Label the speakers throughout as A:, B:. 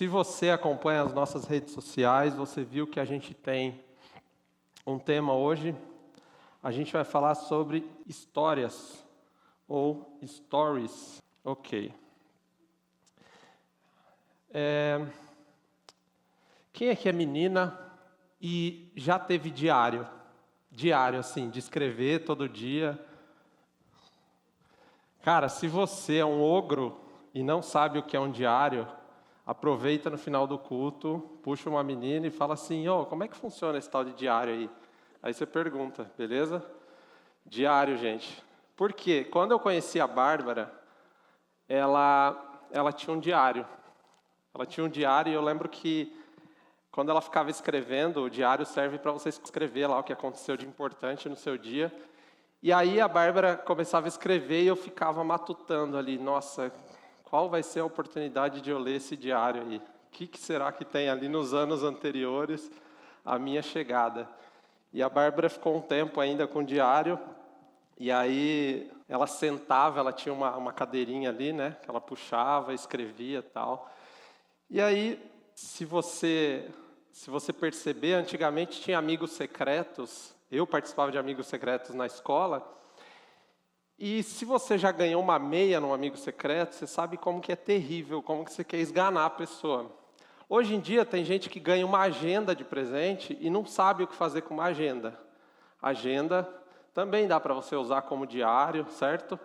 A: Se você acompanha as nossas redes sociais, você viu que a gente tem um tema hoje. A gente vai falar sobre histórias ou stories. Ok. Quem aqui é menina e já teve diário? Diário, assim, de escrever todo dia. Cara, se você é um ogro e não sabe o que é um diário, aproveita no final do culto, puxa uma menina e fala assim, como é que funciona esse tal de diário aí? Aí você pergunta, beleza? Diário, gente. Por quê? Quando eu conheci a Bárbara, ela tinha um diário. Ela tinha um diário e eu lembro que quando ela ficava escrevendo, o diário serve para você escrever lá o que aconteceu de importante no seu dia. E aí a Bárbara começava a escrever e eu ficava matutando ali, nossa, qual vai ser a oportunidade de eu ler esse diário aí? O que será que tem ali nos anos anteriores à minha chegada? E a Bárbara ficou um tempo ainda com o diário, e aí ela sentava, ela tinha uma cadeirinha ali, né, que ela puxava, escrevia e tal. E aí, se você perceber, antigamente tinha amigos secretos. Eu participava de amigos secretos na escola. E se você já ganhou uma meia num amigo secreto, você sabe como que é terrível, como que você quer esganar a pessoa. Hoje em dia tem gente que ganha uma agenda de presente e não sabe o que fazer com uma agenda. Agenda também dá para você usar como diário, certo?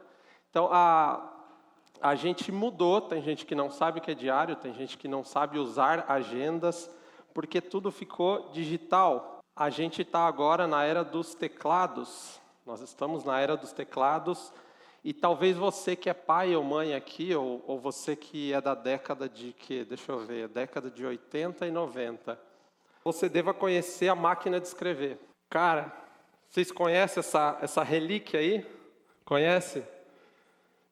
A: Então, a gente mudou, tem gente que não sabe o que é diário, tem gente que não sabe usar agendas, porque tudo ficou digital. A gente está agora na era dos teclados. Nós estamos na era dos teclados e talvez você que é pai ou mãe aqui, ou você que é da década de deixa eu ver, década de 80 e 90, você deva conhecer a máquina de escrever. Cara, vocês conhecem essa relíquia aí? Conhece?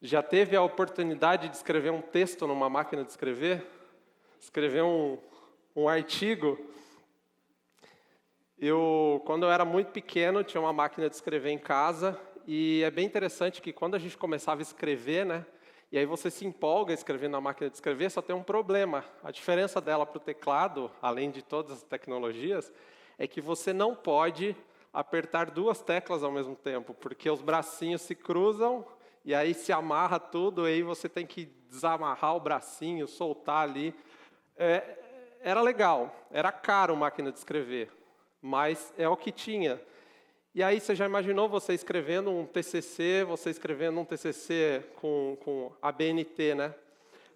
A: Já teve a oportunidade de escrever um texto numa máquina de escrever? Escrever um artigo? Quando eu era muito pequeno, tinha uma máquina de escrever em casa, e é bem interessante que quando a gente começava a escrever, né, e aí você se empolga escrevendo na máquina de escrever, só tem um problema. A diferença dela para o teclado, além de todas as tecnologias, é que você não pode apertar duas teclas ao mesmo tempo, porque os bracinhos se cruzam, e aí se amarra tudo, e aí você tem que desamarrar o bracinho, soltar ali. Era legal, era caro a máquina de escrever, mas é o que tinha. E aí você já imaginou você escrevendo um TCC, com a BNT, né?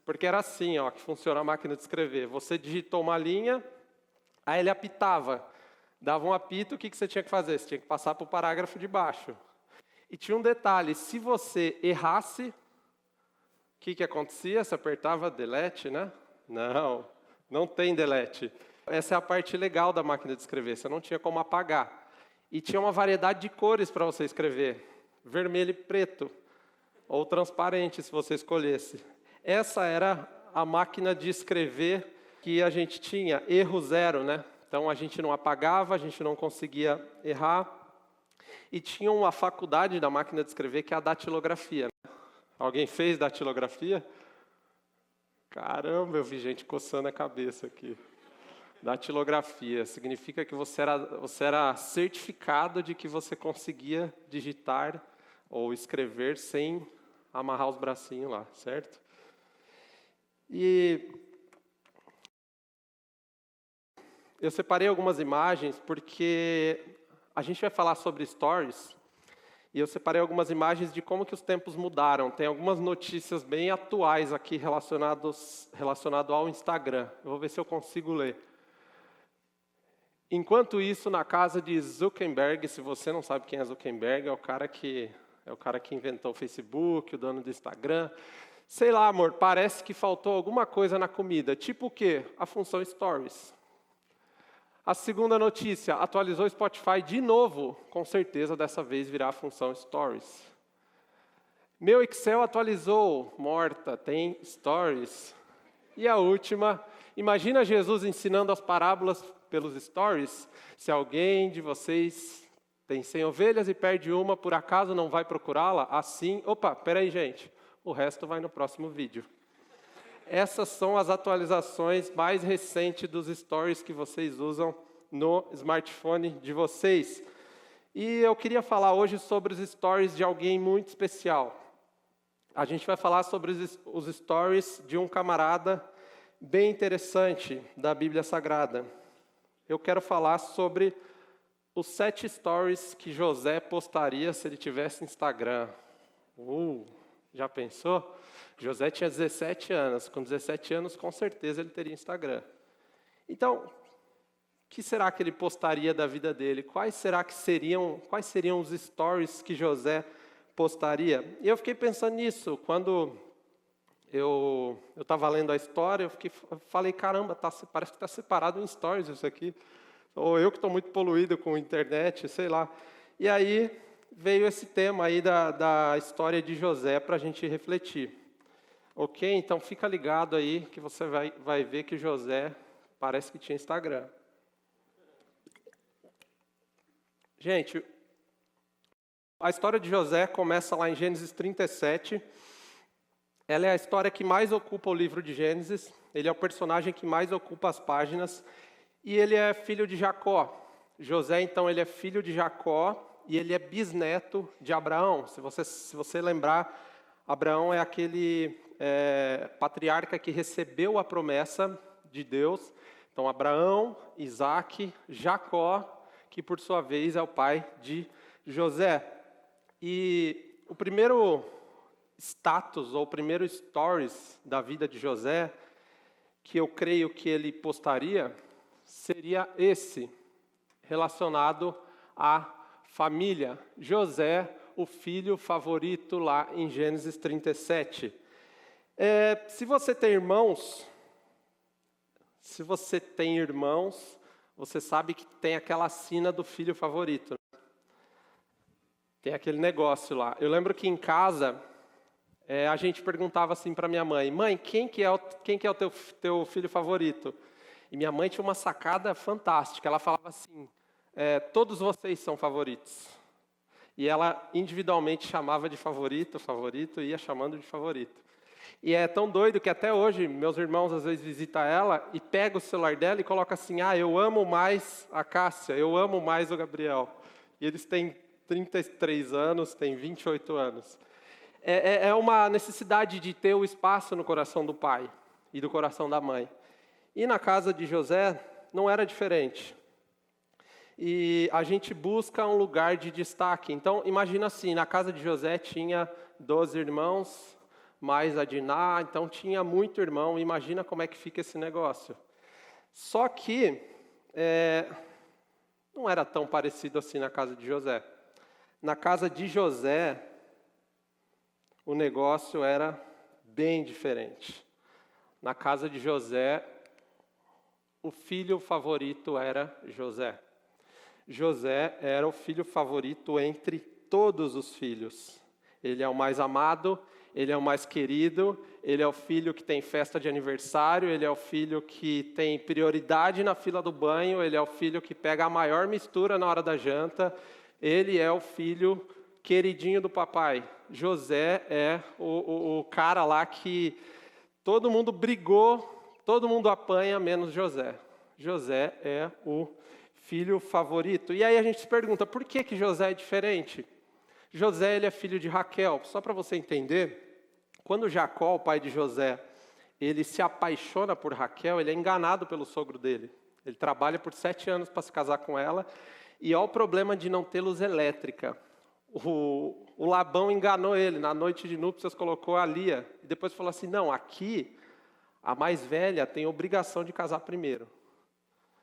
A: Porque era assim, que funciona a máquina de escrever. Você digitou uma linha, aí ele apitava. Dava um apito, o que você tinha que fazer? Você tinha que passar para o parágrafo de baixo. E tinha um detalhe, se você errasse, o que acontecia? Você apertava delete, né? Não tem delete. Essa é a parte legal da máquina de escrever, você não tinha como apagar. E tinha uma variedade de cores para você escrever, vermelho e preto, ou transparente, se você escolhesse. Essa era a máquina de escrever que a gente tinha, erro zero, né? Então a gente não apagava, a gente não conseguia errar. E tinha uma faculdade da máquina de escrever que é a datilografia. Né? Alguém fez datilografia? Caramba, eu vi gente coçando a cabeça aqui. Datilografia significa que você era certificado de que você conseguia digitar ou escrever sem amarrar os bracinhos lá, certo? E eu separei algumas imagens porque a gente vai falar sobre stories e eu separei algumas imagens de como que os tempos mudaram. Tem algumas notícias bem atuais aqui relacionado ao Instagram. Eu vou ver se eu consigo ler. Enquanto isso, na casa de Zuckerberg, se você não sabe quem é Zuckerberg, é o cara que inventou o Facebook, o dono do Instagram. Sei lá, amor, parece que faltou alguma coisa na comida. Tipo o quê? A função Stories. A segunda notícia, atualizou o Spotify de novo. Com certeza, dessa vez virá a função Stories. Meu Excel atualizou. Morta, tem Stories. E a última, imagina Jesus ensinando as parábolas pelos stories. Se alguém de vocês tem 100 ovelhas e perde uma, por acaso não vai procurá-la? Assim, peraí, gente, o resto vai no próximo vídeo. essas são as atualizações mais recentes dos stories que vocês usam no smartphone de vocês. E eu queria falar hoje sobre os stories de alguém muito especial. A gente vai falar sobre os stories de um camarada bem interessante da Bíblia Sagrada. Eu quero falar sobre os 7 stories que José postaria se ele tivesse Instagram. Já pensou? José tinha 17 anos. Com 17 anos, com certeza, ele teria Instagram. Então, o que será que ele postaria da vida dele? Quais seriam os stories que José postaria? E eu fiquei pensando nisso. Quando eu estava lendo a história, eu falei, caramba, parece que está separado em stories isso aqui. Ou eu que estou muito poluído com a internet, sei lá. E aí veio esse tema aí da história de José para a gente refletir. Ok? Então fica ligado aí que você vai ver que José parece que tinha Instagram. Gente, a história de José começa lá em Gênesis 37. Ela é a história que mais ocupa o livro de Gênesis. Ele é o personagem que mais ocupa as páginas. E ele é filho de Jacó. José, então, ele é filho de Jacó e ele é bisneto de Abraão. Se você lembrar, Abraão é aquele patriarca que recebeu a promessa de Deus. Então, Abraão, Isaac, Jacó, que por sua vez é o pai de José. E o primeiro status, ou o primeiro stories da vida de José, que eu creio que ele postaria, seria esse, relacionado à família. José, o filho favorito lá em Gênesis 37. Se você tem irmãos, você sabe que tem aquela sina do filho favorito. Tem aquele negócio lá. Eu lembro que em casa, a gente perguntava assim para minha mãe, quem que é o teu filho favorito? E minha mãe tinha uma sacada fantástica. Ela falava assim, todos vocês são favoritos. E ela individualmente chamava de favorito, e ia chamando de favorito. E é tão doido que até hoje, meus irmãos às vezes visitam ela e pega o celular dela e coloca assim, eu amo mais a Cássia, eu amo mais o Gabriel. E eles têm 33 anos, têm 28 anos. É uma necessidade de ter o espaço no coração do pai e do coração da mãe. E na casa de José não era diferente. E a gente busca um lugar de destaque. Então, imagina assim, na casa de José tinha 12 irmãos, mais a Diná, então tinha muito irmão. Imagina como é que fica esse negócio. Só que não era tão parecido assim na casa de José. Na casa de José, o negócio era bem diferente. Na casa de José, o filho favorito era José. José era o filho favorito entre todos os filhos. Ele é o mais amado, ele é o mais querido, ele é o filho que tem festa de aniversário, ele é o filho que tem prioridade na fila do banho, ele é o filho que pega a maior mistura na hora da janta, ele é o filho queridinho do papai. José é o cara lá que todo mundo brigou, todo mundo apanha, menos José. José é o filho favorito. E aí a gente se pergunta, por que José é diferente? José, ele é filho de Raquel. Só para você entender, quando Jacó, o pai de José, ele se apaixona por Raquel, ele é enganado pelo sogro dele. Ele trabalha por 7 anos para se casar com ela, e olha o problema de não ter luz elétrica. O Labão enganou ele, na noite de núpcias colocou a Lia, e depois falou assim, não, aqui a mais velha tem obrigação de casar primeiro.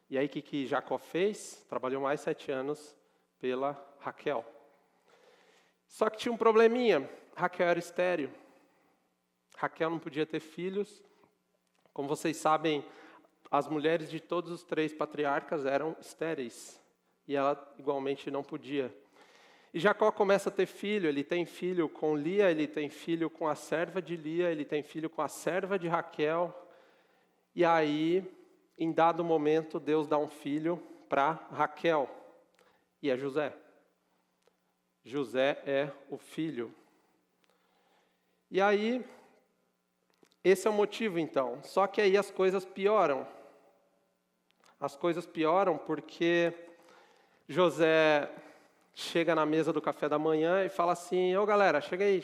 A: E aí o que Jacó fez? Trabalhou mais 7 anos pela Raquel. Só que tinha um probleminha, Raquel era estéril. Raquel não podia ter filhos. Como vocês sabem, as mulheres de todos os 3 patriarcas eram estéreis. E ela igualmente não podia. E Jacó começa a ter filho, ele tem filho com Lia, ele tem filho com a serva de Lia, ele tem filho com a serva de Raquel. E aí, em dado momento, Deus dá um filho para Raquel, e é José. José é o filho. E aí, Esse é o motivo, então. Só que aí as coisas pioram. As coisas pioram porque José chega na mesa do café da manhã e fala assim: ô galera, chega aí.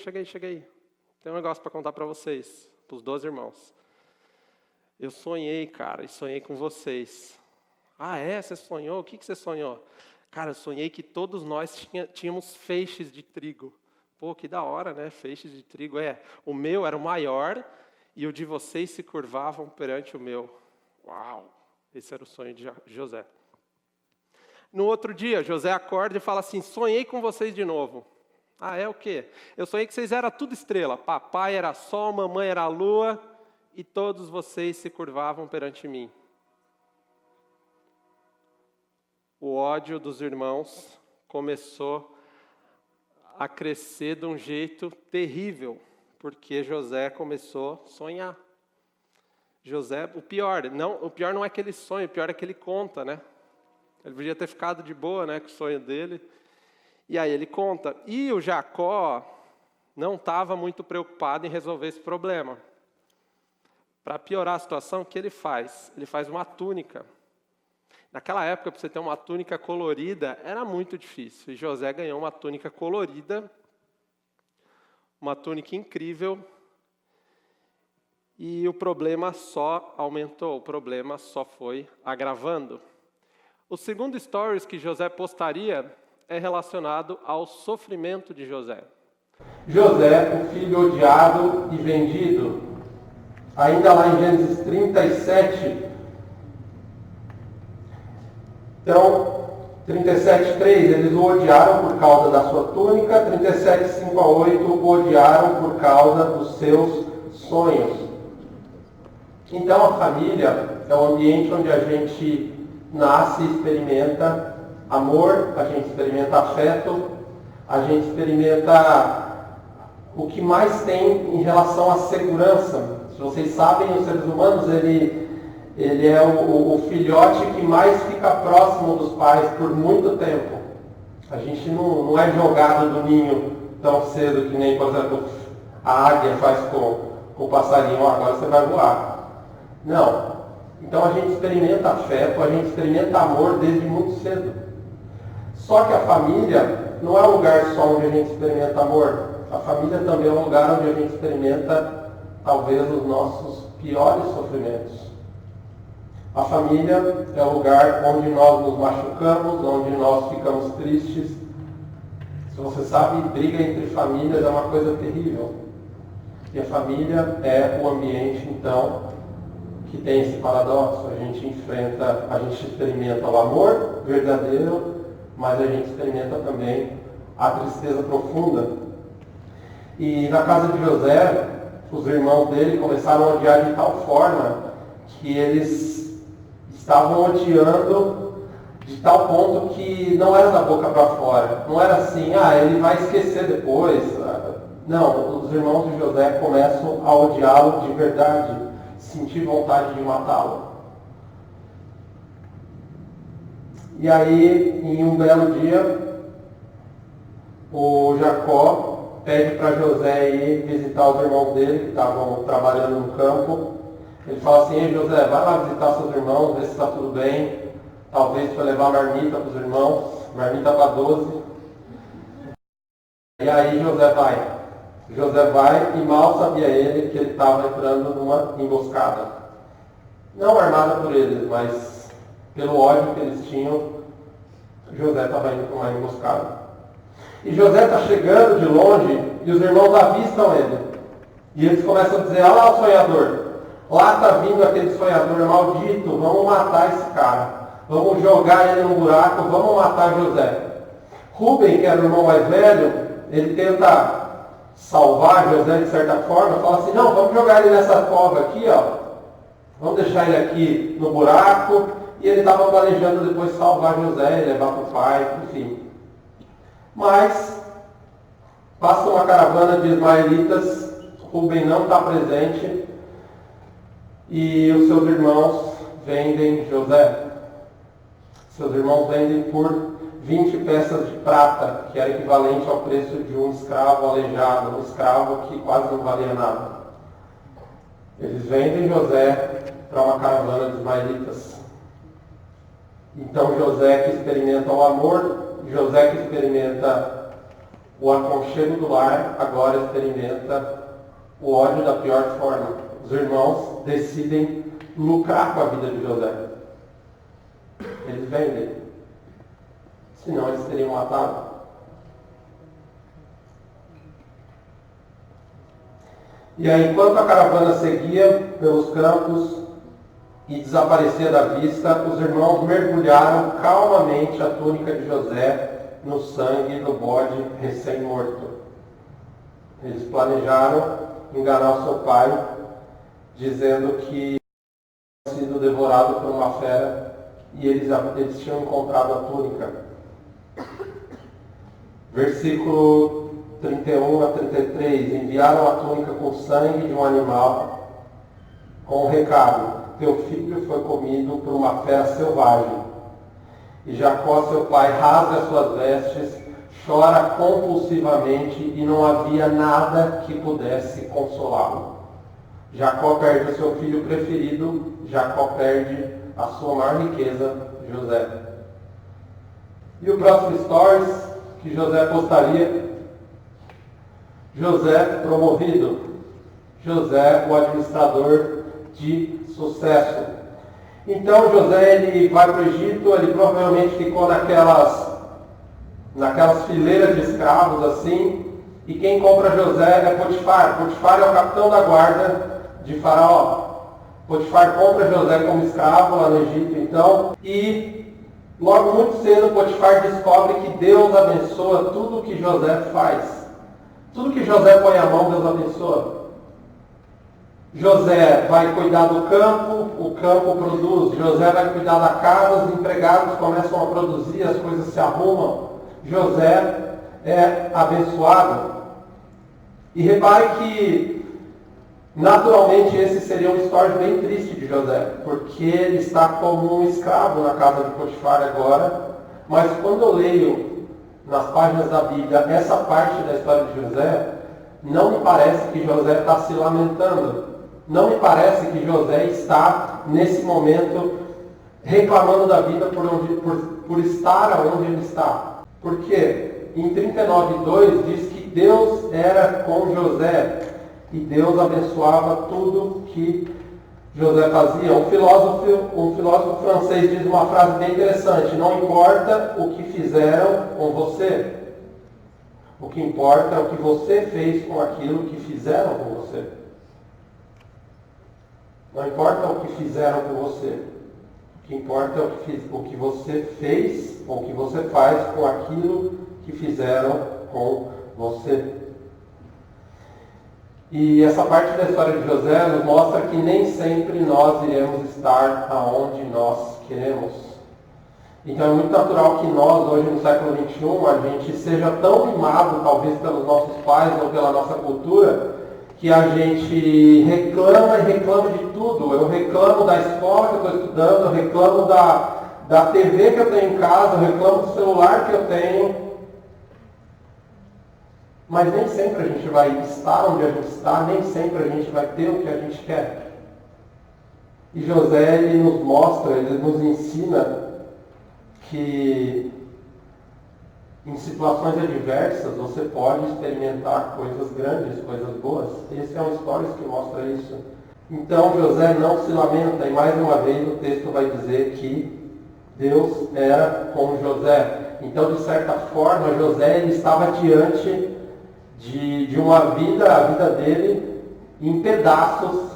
A: Tem um negócio para contar para vocês, para os 12 irmãos. Eu sonhei, cara, e sonhei com vocês. Ah, é? Você sonhou? O que você sonhou? Cara, eu sonhei que todos nós tínhamos feixes de trigo. Pô, que da hora, né? Feixes de trigo. O meu era o maior e o de vocês se curvavam perante o meu. Uau! Esse era o sonho de José. No outro dia, José acorda e fala assim: sonhei com vocês de novo. Ah, é o quê? Eu sonhei que vocês eram tudo estrela. Papai era sol, mamãe era lua e todos vocês se curvavam perante mim. O ódio dos irmãos começou a crescer de um jeito terrível, porque José começou a sonhar. José, o pior não é que ele sonha, o pior é que ele conta, né? Ele podia ter ficado de boa, né, com o sonho dele. E aí ele conta. E o Jacó não estava muito preocupado em resolver esse problema. Para piorar a situação, o que ele faz? Ele faz uma túnica. Naquela época, para você ter uma túnica colorida, era muito difícil. E José ganhou uma túnica colorida, uma túnica incrível. E o problema só aumentou, o problema só foi agravando. O segundo stories que José postaria é relacionado ao sofrimento de José.
B: José, o filho odiado e vendido. Ainda lá em Gênesis 37, então, 37:3, eles o odiaram por causa da sua túnica, 37:5-8, o odiaram por causa dos seus sonhos. Então, a família é o ambiente onde a gente nasce e experimenta amor, a gente experimenta afeto, a gente experimenta o que mais tem em relação à segurança. Se vocês sabem, os seres humanos, ele é o filhote que mais fica próximo dos pais por muito tempo. A gente não é jogado do ninho tão cedo que nem, por exemplo, a águia faz com o passarinho: agora você vai voar. Não. Então a gente experimenta afeto, a gente experimenta amor desde muito cedo. Só que a família não é um lugar só onde a gente experimenta amor. A família também é um lugar onde a gente experimenta talvez os nossos piores sofrimentos. A família é o lugar onde nós nos machucamos, onde nós ficamos tristes. Se você sabe, briga entre famílias é uma coisa terrível. E a família é o ambiente, então, que tem esse paradoxo. A gente experimenta o amor verdadeiro, mas a gente experimenta também a tristeza profunda. E na casa de José, os irmãos dele começaram a odiar de tal forma que eles estavam odiando de tal ponto que não era da boca para fora. Não era assim: ele vai esquecer depois. Não, os irmãos de José começam a odiá-lo de verdade, sentir vontade de matá-lo. E aí, em um belo dia, o Jacó pede para José ir visitar os irmãos dele, que estavam trabalhando no campo. Ele fala assim: ei José, vai lá visitar seus irmãos, ver se está tudo bem. Talvez para levar marmita para os irmãos, marmita para 12. E aí José vai e mal sabia ele que ele estava entrando numa emboscada. Não armada por eles, mas pelo ódio que eles tinham, José estava indo para uma emboscada. E José está chegando de longe e os irmãos avistam ele. E eles começam a dizer: olha lá o sonhador. Lá está vindo aquele sonhador maldito, vamos matar esse cara. Vamos jogar ele no buraco, vamos matar José. Rubem, que era o irmão mais velho, ele tenta salvar José de certa forma, fala assim: não, vamos jogar ele nessa cova aqui, ó. Vamos deixar ele aqui no buraco. E ele estava planejando depois salvar José, levar para o pai, enfim. Mas passa uma caravana de ismaelitas, Rubem não está presente, e os seus irmãos vendem José. Seus irmãos vendem por 20 peças de prata, que era equivalente ao preço de um escravo aleijado, um escravo que quase não valia nada. Eles vendem José para uma caravana de ismaelitas. Então José que experimenta o amor, José que experimenta o aconchego do lar, agora experimenta o ódio da pior forma. Os irmãos decidem lucrar com a vida de José. Eles vendem. Senão eles teriam matado. E aí, enquanto a caravana seguia pelos campos e desaparecia da vista, os irmãos mergulharam calmamente a túnica de José no sangue do bode recém-morto. Eles planejaram enganar o seu pai, dizendo que tinha sido devorado por uma fera e eles tinham encontrado a túnica. Versículo 31 a 33, enviaram a túnica com sangue de um animal, com o recado: teu filho foi comido por uma fera selvagem. E Jacó, seu pai, rasga as suas vestes, chora compulsivamente e não havia nada que pudesse consolá-lo. Jacó perde o seu filho preferido, Jacó perde a sua maior riqueza, José. E o próximo stories que José postaria: José promovido. José, o administrador de sucesso. Então José, ele vai para o Egito, ele provavelmente ficou naquelas fileiras de escravos assim, e quem compra José é Potifar. Potifar é o capitão da guarda de Faraó. Potifar compra José como escravo lá no Egito, então, e logo muito cedo Potifar descobre que Deus abençoa tudo o que José faz. Tudo que José põe a mão, Deus abençoa. José vai cuidar do campo, o campo produz. José vai cuidar da casa, os empregados começam a produzir, as coisas se arrumam. José é abençoado. E repare que, naturalmente, esse seria um story bem triste de José, porque ele está como um escravo na casa de Potifar agora. Mas quando eu leio nas páginas da Bíblia essa parte da história de José, não me parece que José está se lamentando. Não me parece que José está, nesse momento, reclamando da vida por estar onde ele está. Porque em 39:2 diz que Deus era com José e Deus abençoava tudo que José fazia. Um filósofo francês diz uma frase bem interessante: não importa o que fizeram com você, o que importa é o que você fez com aquilo que fizeram com você. Não importa o que fizeram com você, o que importa é o que você fez ou o que você faz com aquilo que fizeram com você. E essa parte da história de José nos mostra que nem sempre nós iremos estar aonde nós queremos. Então é muito natural que nós, hoje no século XXI, a gente seja tão mimado, talvez pelos nossos pais ou pela nossa cultura, que a gente reclama e reclama de tudo. Eu reclamo da escola que eu estou estudando, eu reclamo da TV que eu tenho em casa, eu reclamo do celular que eu tenho. Mas nem sempre a gente vai estar onde a gente está, nem sempre a gente vai ter o que a gente quer. E José, ele nos mostra, ele nos ensina que em situações adversas você pode experimentar coisas grandes, coisas boas. Esse é um stories que mostra isso. Então José não se lamenta, e mais uma vez o texto vai dizer que Deus era com José. Então, de certa forma, José ele estava diante de uma vida, a vida dele, em pedaços,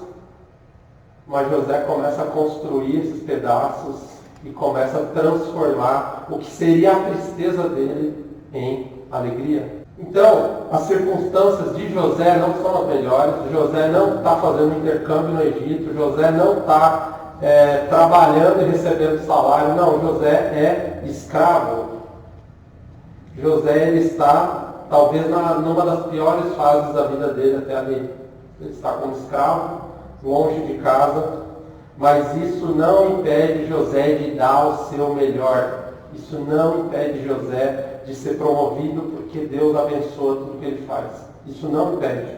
B: mas José começa a construir esses pedaços e começa a transformar o que seria a tristeza dele em alegria. Então, as circunstâncias de José não são as melhores. José não está fazendo intercâmbio no Egito, José não está trabalhando e recebendo salário. Não, José é escravo. José ele está talvez numa das piores fases da vida dele até ali. Ele está como escravo, longe de casa, mas isso não impede José de dar o seu melhor. Isso não impede José de ser promovido, porque Deus abençoa tudo que ele faz. Isso não impede.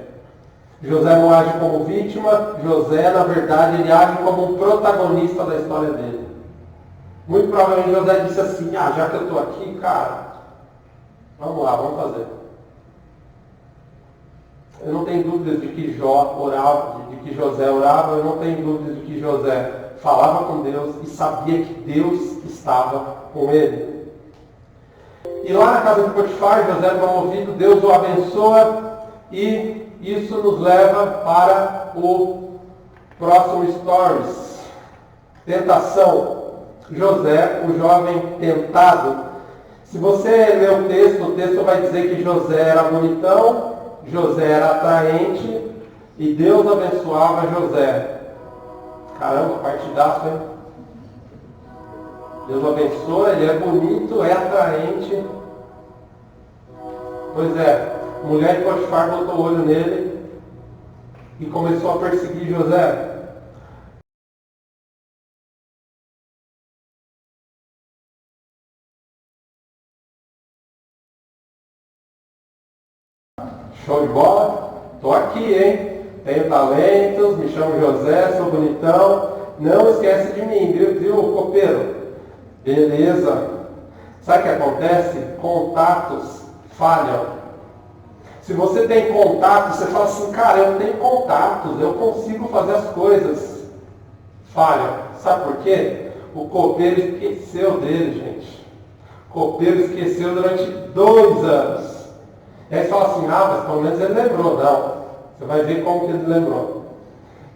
B: José não age como vítima, José, na verdade, ele age como um protagonista da história dele. Muito provavelmente José disse assim, já que eu estou aqui, cara, vamos lá, vamos fazer. Eu não tenho dúvidas de que José orava, eu não tenho dúvidas de que José falava com Deus e sabia que Deus estava com ele. E lá na casa de Potifar, José é promovido, Deus o abençoa e isso nos leva para o próximo stories. Tentação. José, o jovem tentado. Se você ler o texto vai dizer que José era bonitão, José era atraente e Deus abençoava José. Caramba, partidaço, hein? Deus abençoa, ele é bonito, é atraente. Pois é, a mulher de Potifar botou o olho nele e começou a perseguir José. Show de bola? Estou aqui, hein? Tenho talentos, me chamo José, sou bonitão. Não esquece de mim, viu, copeiro? Beleza. Sabe o que acontece? Contatos falham. Se você tem contatos, você fala assim, cara, eu tenho contatos, eu consigo fazer as coisas. Falha. Sabe por quê? O copeiro esqueceu dele, gente. O copeiro esqueceu durante 2 anos. E aí você fala assim, mas pelo menos ele lembrou. Não. Você vai ver como que ele lembrou.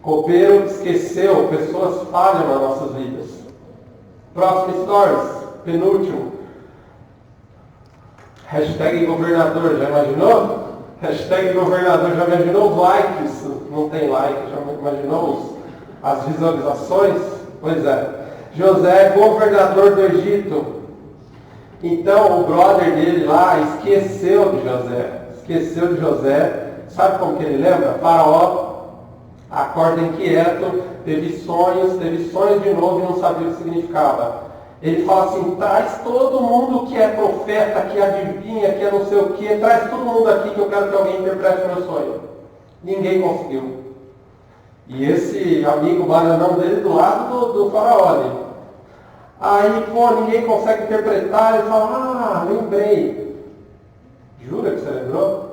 B: Copeiro esqueceu, pessoas falham nas nossas vidas. Próximo stories, penúltimo. Hashtag governador, já imaginou? Hashtag governador, já imaginou os likes? Não tem like, já imaginou as visualizações? Pois é. José, governador do Egito. Então o brother dele lá esqueceu de José. Sabe como que ele lembra? Faraó acorda inquieto, teve sonhos de novo e não sabia o que significava. Ele fala assim, traz todo mundo que é profeta, que adivinha, que é não sei o que, traz todo mundo aqui que eu quero que alguém interprete meu sonho. Ninguém conseguiu. E esse amigo bananão dele do lado do faraó ali. Aí, ninguém consegue interpretar, ele fala, lembrei. Jura que você lembrou?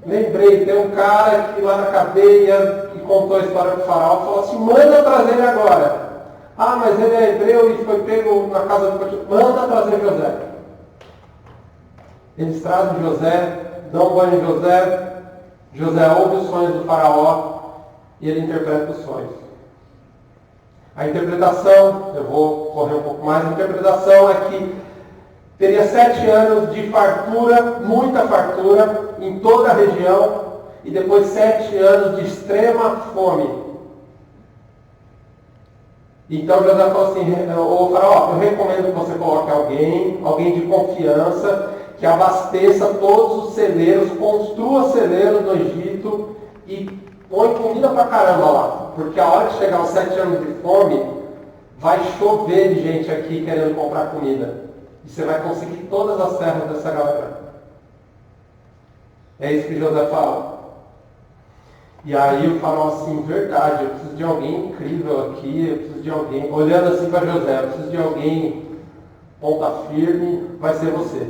B: Lembrei, tem um cara que lá na cadeia que contou a história do faraó, falou assim, manda trazer ele agora. Mas ele é hebreu e foi pego na casa do Potifar. Manda trazer José. Eles trazem José, dão banho em José. José ouve os sonhos do faraó e ele interpreta os sonhos. A interpretação, eu vou correr um pouco mais, a interpretação é que teria 7 anos de fartura, muita fartura, em toda a região, e depois 7 anos de extrema fome. Então José falou assim, ô faraó, eu recomendo que você coloque alguém de confiança, que abasteça todos os celeiros, construa celeiros no Egito e põe comida pra caramba lá. Porque a hora que chegar os 7 anos de fome, vai chover de gente aqui querendo comprar comida. E você vai conseguir todas as terras dessa galera. É isso que José fala. E aí eu falo assim, verdade, eu preciso de alguém incrível aqui, eu preciso de alguém, olhando assim para José, eu preciso de alguém ponta firme, vai ser você.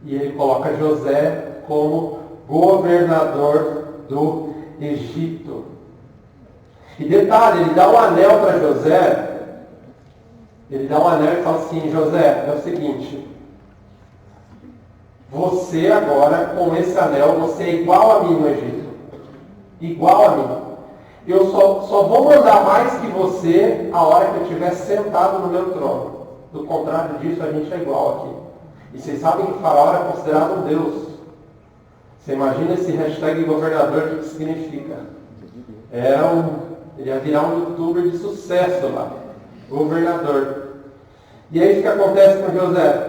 B: E ele coloca José como governador do Egito. E detalhe, ele dá um anel para José, ele dá um anel e fala assim, José, é o seguinte, você agora, com esse anel, você é igual a mim no Egito. Igual a mim. Eu só vou mandar mais que você a hora que eu estiver sentado no meu trono. Do contrário disso, a gente é igual aqui. E vocês sabem que o faraó era considerado um deus. Você imagina esse hashtag governador, o que significa? Ele ia virar um youtuber de sucesso lá. Governador. E é isso que acontece com José.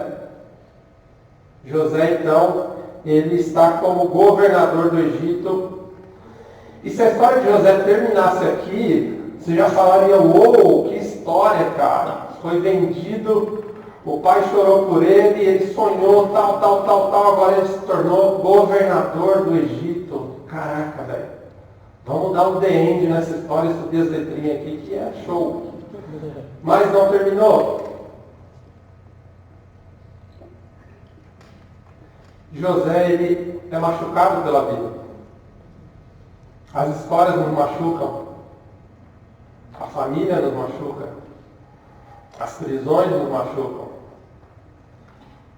B: José, então, ele está como governador do Egito. E se a história de José terminasse aqui, você já falaria, uou, que história, cara. Foi vendido, o pai chorou por ele, ele sonhou, tal, agora ele se tornou governador do Egito. caraca, velho, vamos dar um The End nessa história, estudei as letrinhas aqui, que é show. Mas não terminou. José, ele é machucado pela vida. As histórias nos machucam. A família nos machuca. As prisões nos machucam.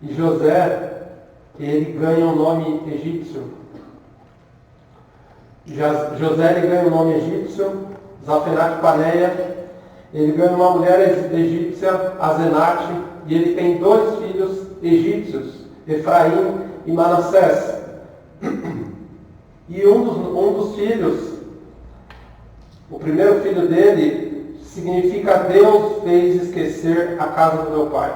B: E José, ele ganha um nome egípcio. José, ele ganha um nome egípcio, Zafenat-Paneia. Ele ganha uma mulher egípcia, Azenate, e ele tem 2 filhos egípcios, Efraim e Manassés. E um dos filhos, o primeiro filho dele, significa Deus fez esquecer a casa do meu pai.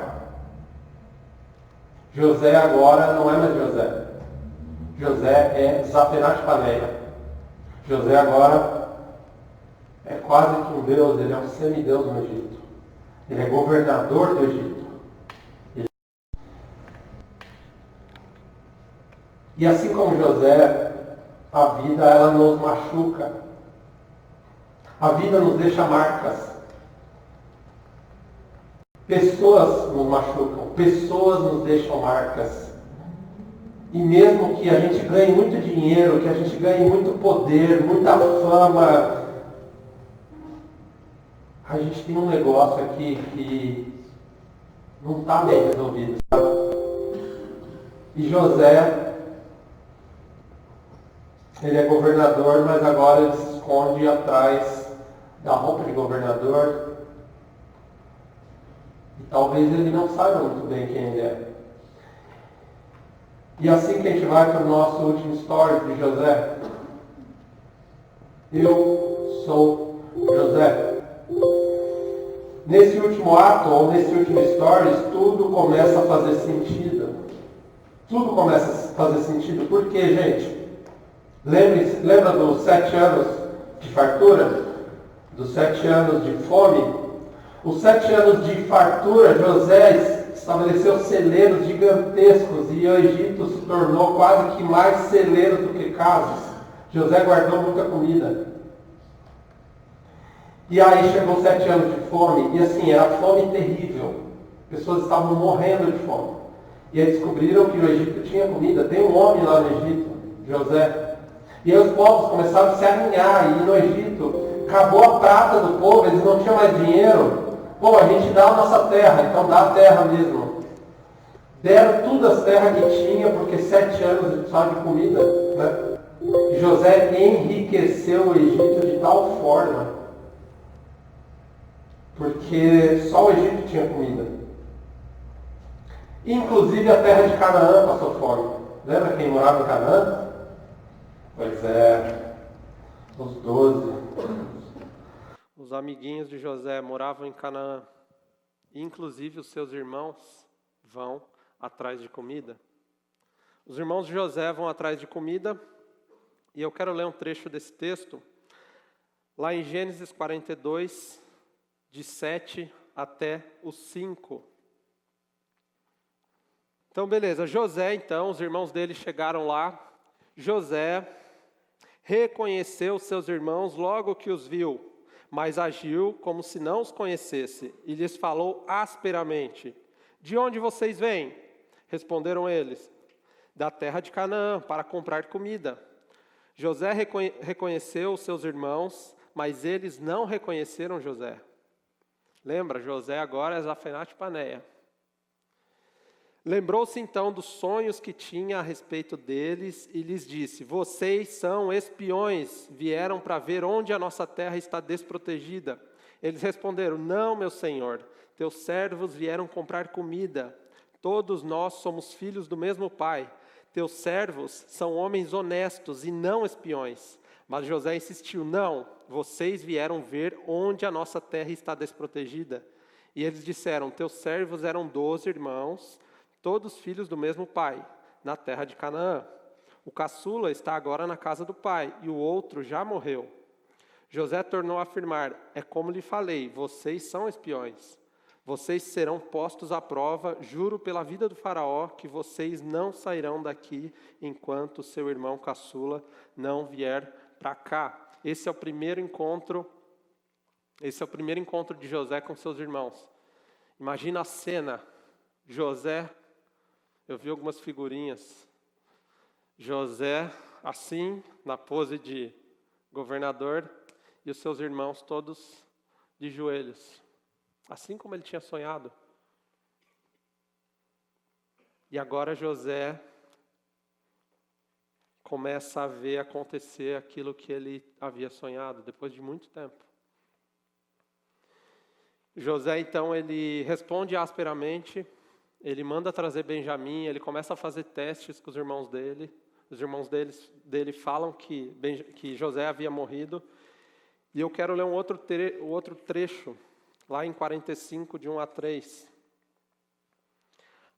B: José agora não é mais José. José é Zafenat-Paneia. José agora é quase que um deus, ele é um semideus no Egito. Ele é governador do Egito. E assim como José, a vida ela nos machuca. A vida nos deixa marcas. Pessoas nos machucam, pessoas nos deixam marcas. E mesmo que a gente ganhe muito dinheiro, que a gente ganhe muito poder, muita fama, a gente tem um negócio aqui que não está bem resolvido, sabe? E José, ele é governador, mas agora ele se esconde atrás da roupa de governador. E talvez ele não saiba muito bem quem ele é. E assim que a gente vai para o nosso último story de José. Eu sou José. Nesse último ato, ou nesse último stories, tudo começa a fazer sentido. Tudo começa a fazer sentido. Por quê, gente? Lembra dos 7 anos de fartura? Dos 7 anos de fome? Os 7 anos de fartura, José estabeleceu celeiros gigantescos e o Egito se tornou quase que mais celeiros do que casas. José guardou muita comida. E aí chegou 7 anos de fome, e assim, era fome terrível. Pessoas estavam morrendo de fome. E aí descobriram que o Egito tinha comida. Tem um homem lá no Egito, José. E aí os povos começaram a se alinhar, e no Egito acabou a prata do povo, eles não tinham mais dinheiro. Pô, a gente dá a nossa terra, então dá a terra mesmo. Deram todas as terras que tinha, porque 7 anos de falta de comida. Né? E José enriqueceu o Egito de tal forma, porque só o Egito tinha comida. Inclusive a terra de Canaã passou fome. Lembra quem morava em Canaã? Pois é, os 12.
A: Os amiguinhos de José moravam em Canaã. Inclusive os seus irmãos vão atrás de comida. Os irmãos de José vão atrás de comida. E eu quero ler um trecho desse texto. Lá em Gênesis 42, de 7 até o 5. Então, beleza. José, então, os irmãos dele chegaram lá. José reconheceu seus irmãos logo que os viu, mas agiu como se não os conhecesse, e lhes falou asperamente: de onde vocês vêm? Responderam eles: da terra de Canaã, para comprar comida. José reconheceu seus irmãos, mas eles não reconheceram José. Lembra, José agora é Zafenat-Paneia. Lembrou-se então dos sonhos que tinha a respeito deles e lhes disse: vocês são espiões, vieram para ver onde a nossa terra está desprotegida. Eles responderam: não, meu senhor, teus servos vieram comprar comida. Todos nós somos filhos do mesmo pai. Teus servos são homens honestos e não espiões. Mas José insistiu: não, vocês vieram ver onde a nossa terra está desprotegida. E eles disseram: teus servos eram 12 irmãos, todos filhos do mesmo pai, na terra de Canaã. O caçula está agora na casa do pai, e o outro já morreu. José tornou a afirmar: é como lhe falei, vocês são espiões. Vocês serão postos à prova, juro pela vida do faraó, que vocês não sairão daqui enquanto seu irmão caçula não vier para cá. Esse é o primeiro encontro de José com seus irmãos. Imagina a cena, José, eu vi algumas figurinhas, José assim, na pose de governador, e os seus irmãos todos de joelhos. Assim como ele tinha sonhado. E agora José começa a ver acontecer aquilo que ele havia sonhado, depois de muito tempo. José, então, ele responde asperamente, ele manda trazer Benjamim, ele começa a fazer testes com os irmãos dele. Os irmãos dele falam que José havia morrido. E eu quero ler um outro trecho, lá em 45, de 1 a 3.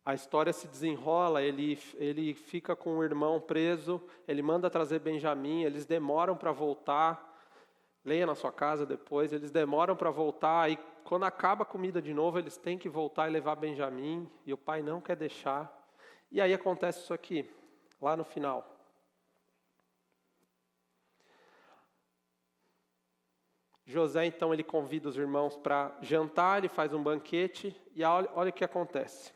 A: A história se desenrola, ele fica com o irmão preso, ele manda trazer Benjamim, eles demoram para voltar, leia na sua casa depois, eles demoram para voltar, e quando acaba a comida de novo, eles têm que voltar e levar Benjamim, e o pai não quer deixar. E aí acontece isso aqui, lá no final. José, então, ele convida os irmãos para jantar, ele faz um banquete, e olha o que acontece.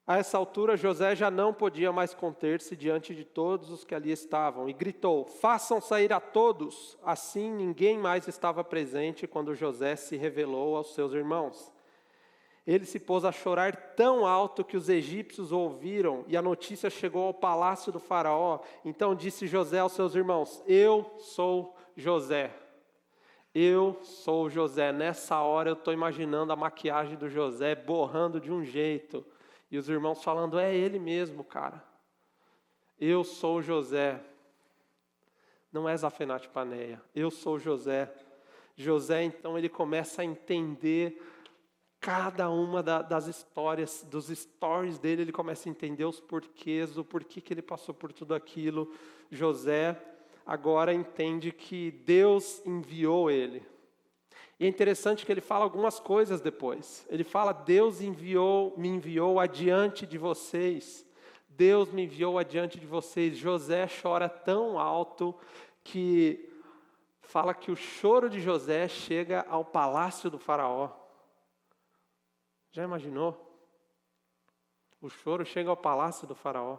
A: A essa altura, José já não podia mais conter-se diante de todos os que ali estavam, e gritou: façam sair a todos. Assim, ninguém mais estava presente quando José se revelou aos seus irmãos. Ele se pôs a chorar tão alto que os egípcios o ouviram, e a notícia chegou ao palácio do faraó. Então disse José aos seus irmãos: eu sou José. Eu sou José. Nessa hora eu estou imaginando a maquiagem do José borrando de um jeito. E os irmãos falando: é ele mesmo, cara. Eu sou José. Não é Zafenate Paneia. Eu sou José. José, então, ele começa a entender cada uma das histórias, dos stories dele. Ele começa a entender os porquês, o porquê que ele passou por tudo aquilo. José agora entende que Deus enviou ele. E é interessante que ele fala algumas coisas depois. Ele fala: Deus me enviou adiante de vocês. Deus me enviou adiante de vocês. José chora tão alto que fala que o choro de José chega ao palácio do faraó. Já imaginou? O choro chega ao palácio do faraó.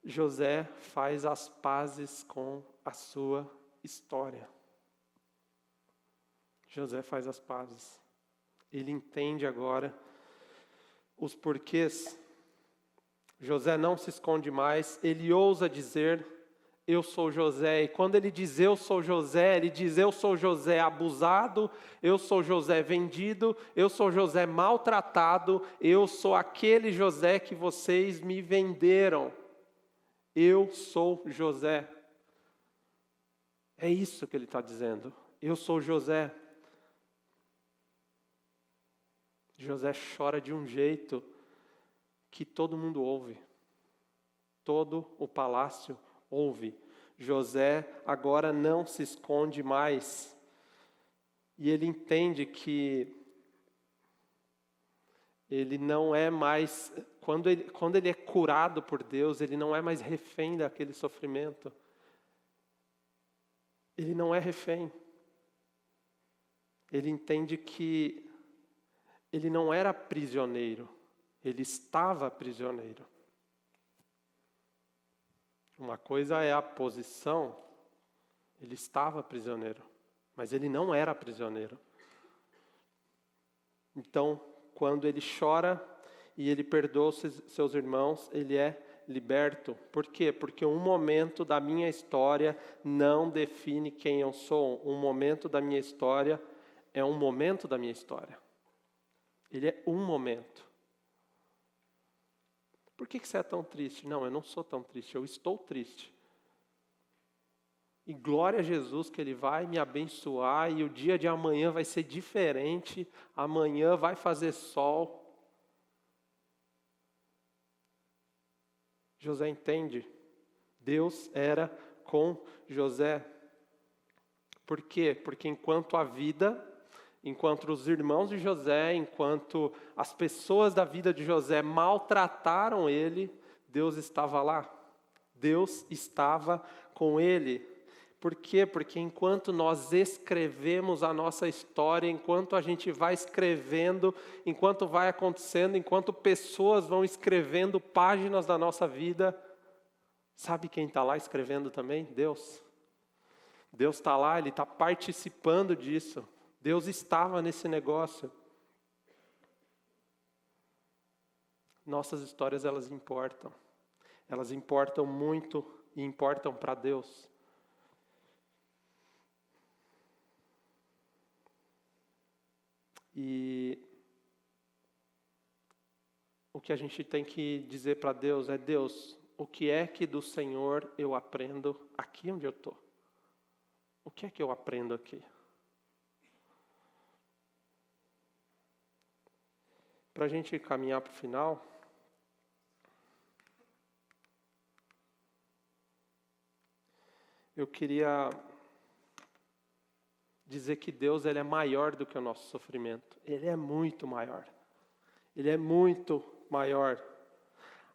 A: José faz as pazes com a sua história. José faz as pazes. Ele entende agora os porquês. José não se esconde mais. Ele ousa dizer: eu sou José. E quando ele diz eu sou José, ele diz: eu sou José abusado, eu sou José vendido, eu sou José maltratado, eu sou aquele José que vocês me venderam. Eu sou José. É isso que ele está dizendo. Eu sou José. José chora de um jeito que todo mundo ouve. Todo o palácio ouve. José agora não se esconde mais. E ele entende que ele não é mais, quando ele é curado por Deus, ele não é mais refém daquele sofrimento. Ele não é refém. Ele entende que ele não era prisioneiro, ele estava prisioneiro. Uma coisa é a posição, ele estava prisioneiro, mas ele não era prisioneiro. Então, quando ele chora e ele perdoa seus irmãos, ele é liberto. Por quê? Porque um momento da minha história não define quem eu sou. Um momento da minha história é um momento da minha história. Ele é um momento. Por que você é tão triste? Não, eu não sou tão triste, eu estou triste. E glória a Jesus que Ele vai me abençoar e o dia de amanhã vai ser diferente, amanhã vai fazer sol. José entende, Deus era com José. Por quê? Porque enquanto a vida, enquanto os irmãos de José, enquanto as pessoas da vida de José maltrataram ele, Deus estava lá. Deus estava com ele. Por quê? Porque enquanto nós escrevemos a nossa história, enquanto a gente vai escrevendo, enquanto vai acontecendo, enquanto pessoas vão escrevendo páginas da nossa vida, sabe quem está lá escrevendo também? Deus. Deus está lá, Ele está participando disso. Deus estava nesse negócio. Nossas histórias, elas importam. Elas importam muito e importam para Deus. E o que a gente tem que dizer para Deus é: Deus, o que é que do Senhor eu aprendo aqui onde eu estou? O que é que eu aprendo aqui? Para a gente caminhar para o final, eu queria dizer que Deus, Ele é maior do que o nosso sofrimento. Ele é muito maior. Ele é muito maior.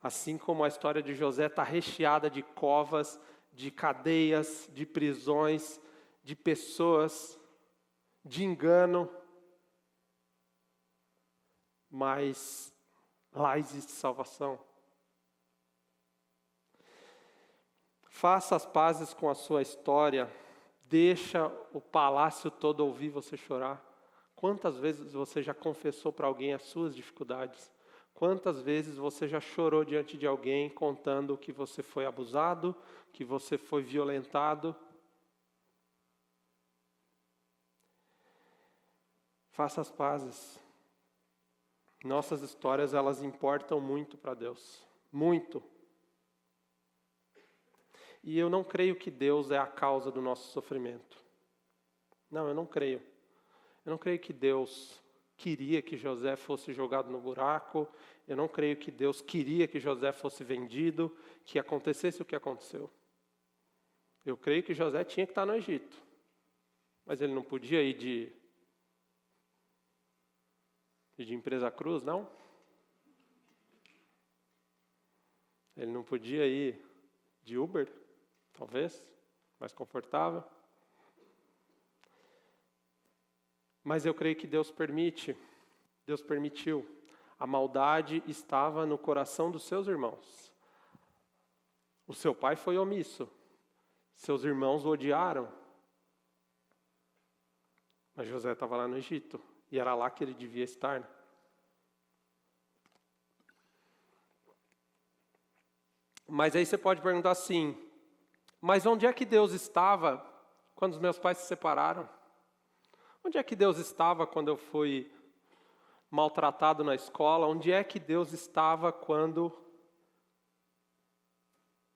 A: Assim como a história de José está recheada de covas, de cadeias, de prisões, de pessoas, de engano, mas lá existe salvação. Faça as pazes com a sua história. Deixa o palácio todo ouvir você chorar. Quantas vezes você já confessou para alguém as suas dificuldades? Quantas vezes você já chorou diante de alguém contando que você foi abusado, que você foi violentado? Faça as pazes. Nossas histórias, elas importam muito para Deus. Muito. E eu não creio que Deus é a causa do nosso sofrimento. Não, eu não creio. Eu não creio que Deus queria que José fosse jogado no buraco. Eu não creio que Deus queria que José fosse vendido, que acontecesse o que aconteceu. Eu creio que José tinha que estar no Egito. Mas ele não podia ir de Empresa Cruz, não? Ele não podia ir de Uber? Talvez, mais confortável. Mas eu creio que Deus permitiu. A maldade estava no coração dos seus irmãos. O seu pai foi omisso. Seus irmãos o odiaram. Mas José estava lá no Egito. E era lá que ele devia estar. Mas aí você pode perguntar assim: mas onde é que Deus estava quando os meus pais se separaram? Onde é que Deus estava quando eu fui maltratado na escola? Onde é que Deus estava quando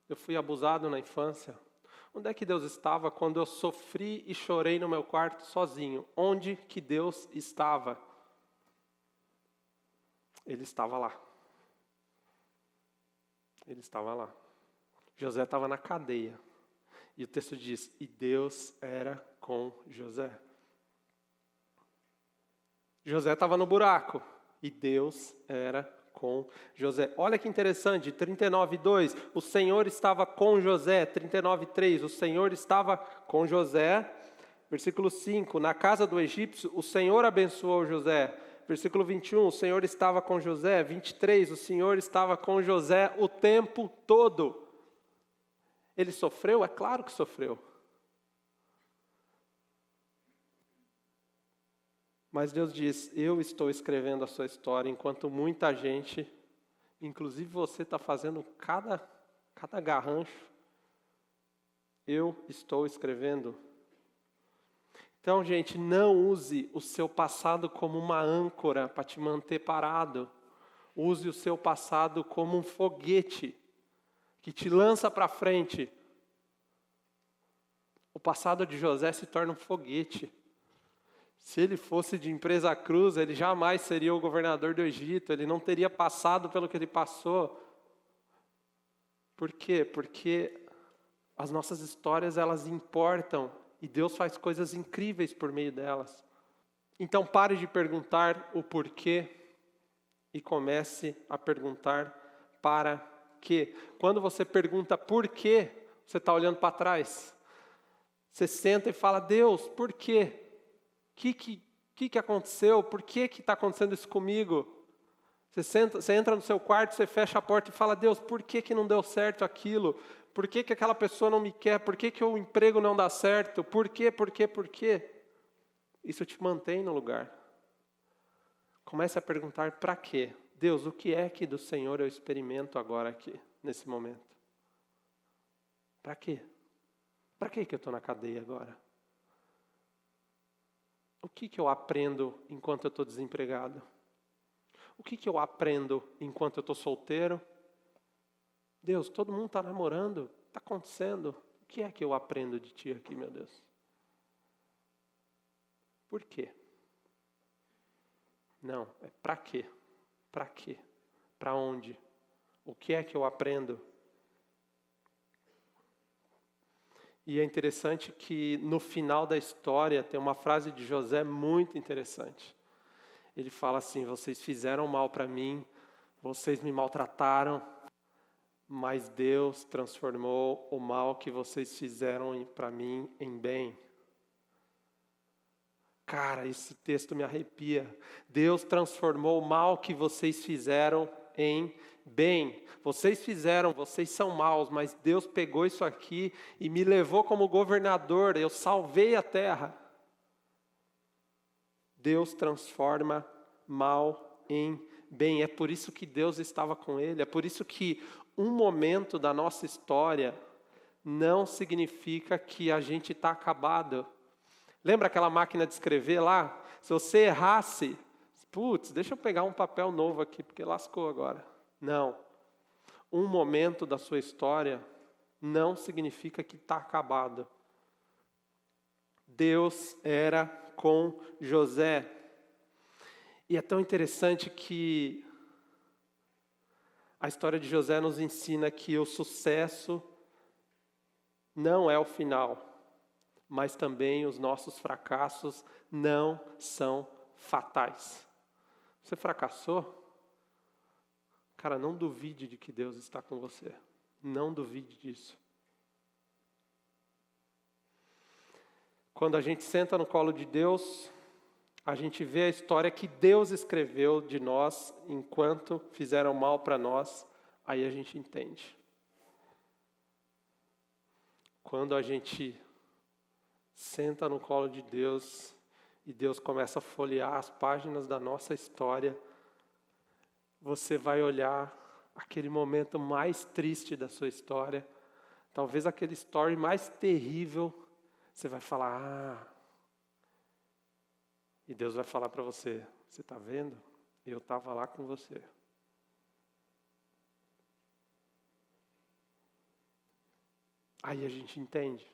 A: eu fui abusado na infância? Onde é que Deus estava quando eu sofri e chorei no meu quarto sozinho? Onde que Deus estava? Ele estava lá. Ele estava lá. José estava na cadeia. E o texto diz: e Deus era com José. José estava no buraco. E Deus era com José. Olha que interessante, 39:2, o Senhor estava com José. 39:3, o Senhor estava com José. Versículo 5, na casa do egípcio, o Senhor abençoou José. Versículo 21, o Senhor estava com José. 23, o Senhor estava com José o tempo todo. Ele sofreu? É claro que sofreu. Mas Deus diz: eu estou escrevendo a sua história, enquanto muita gente, inclusive você, está fazendo cada garrancho. Eu estou escrevendo. Então, gente, não use o seu passado como uma âncora para te manter parado. Use o seu passado como um foguete que te lança para frente. O passado de José se torna um foguete. Se ele fosse de Empresa Cruz, ele jamais seria o governador do Egito. Ele não teria passado pelo que ele passou. Por quê? Porque as nossas histórias, elas importam. E Deus faz coisas incríveis por meio delas. Então pare de perguntar o porquê e comece a perguntar para quê. Quando você pergunta por quê, você está olhando para trás. Você senta e fala, Deus, por quê? O que aconteceu? Por que está acontecendo isso comigo? Você entra no seu quarto, você fecha a porta e fala, Deus, por que não deu certo aquilo? Por que aquela pessoa não me quer? Por que o emprego não dá certo? Por quê? Isso te mantém no lugar. Comece a perguntar para quê? Deus, o que é que do Senhor eu experimento agora aqui, nesse momento? Para quê? Para que eu estou na cadeia agora? O que eu aprendo enquanto eu estou desempregado? O que eu aprendo enquanto eu estou solteiro? Deus, todo mundo está namorando, está acontecendo. O que é que eu aprendo de Ti aqui, meu Deus? Por quê? Não, é para quê? Para quê? Para onde? O que é que eu aprendo? E é interessante que no final da história tem uma frase de José muito interessante. Ele fala assim, vocês fizeram mal para mim, vocês me maltrataram, mas Deus transformou o mal que vocês fizeram para mim em bem. Cara, esse texto me arrepia. Deus transformou o mal que vocês fizeram em bem. Vocês são maus, mas Deus pegou isso aqui e me levou como governador. Eu salvei a terra. Deus transforma mal em bem. É por isso que Deus estava com ele. É por isso que um momento da nossa história não significa que a gente está acabado. Lembra aquela máquina de escrever lá? Se você errasse, deixa eu pegar um papel novo aqui, porque lascou agora. Não. Um momento da sua história não significa que está acabado. Deus era com José. E é tão interessante que a história de José nos ensina que o sucesso não é o final. Mas também os nossos fracassos não são fatais. Você fracassou? Cara, não duvide de que Deus está com você. Não duvide disso. Quando a gente senta no colo de Deus, a gente vê a história que Deus escreveu de nós enquanto fizeram mal para nós, aí a gente entende. Quando a gente senta no colo de Deus e Deus começa a folhear as páginas da nossa história, você vai olhar aquele momento mais triste da sua história, talvez aquele story mais terrível, você vai falar, e Deus vai falar para você, você está vendo? Eu estava lá com você. Aí a gente entende.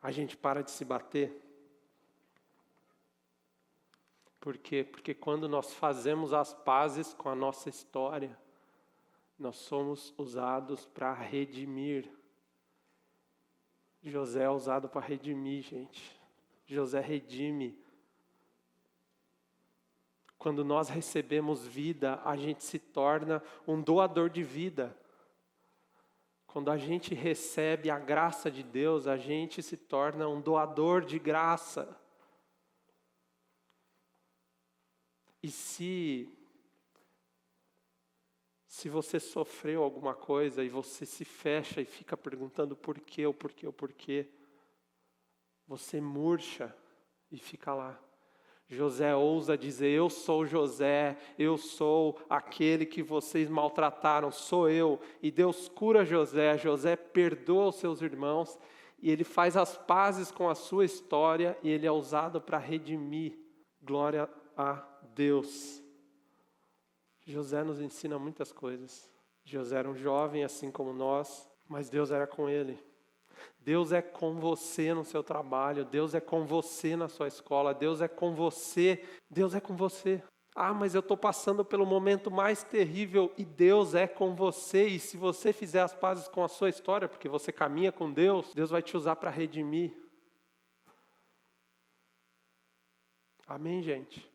A: A gente para de se bater. Por quê? Porque quando nós fazemos as pazes com a nossa história, nós somos usados para redimir. José é usado para redimir, gente. José redime. Quando nós recebemos vida, a gente se torna um doador de vida. Quando a gente recebe a graça de Deus, a gente se torna um doador de graça. E se você sofreu alguma coisa e você se fecha e fica perguntando por quê, você murcha e fica lá. José ousa dizer, eu sou José, eu sou aquele que vocês maltrataram, sou eu. E Deus cura José, José perdoa os seus irmãos, e ele faz as pazes com a sua história, e ele é usado para redimir. Glória a Deus. José nos ensina muitas coisas. José era um jovem assim como nós, mas Deus era com ele. Deus é com você no seu trabalho, Deus é com você na sua escola, Deus é com você, Deus é com você. Ah, mas eu estou passando pelo momento mais terrível e Deus é com você. E se você fizer as pazes com a sua história, porque você caminha com Deus, Deus vai te usar para redimir. Amém, gente?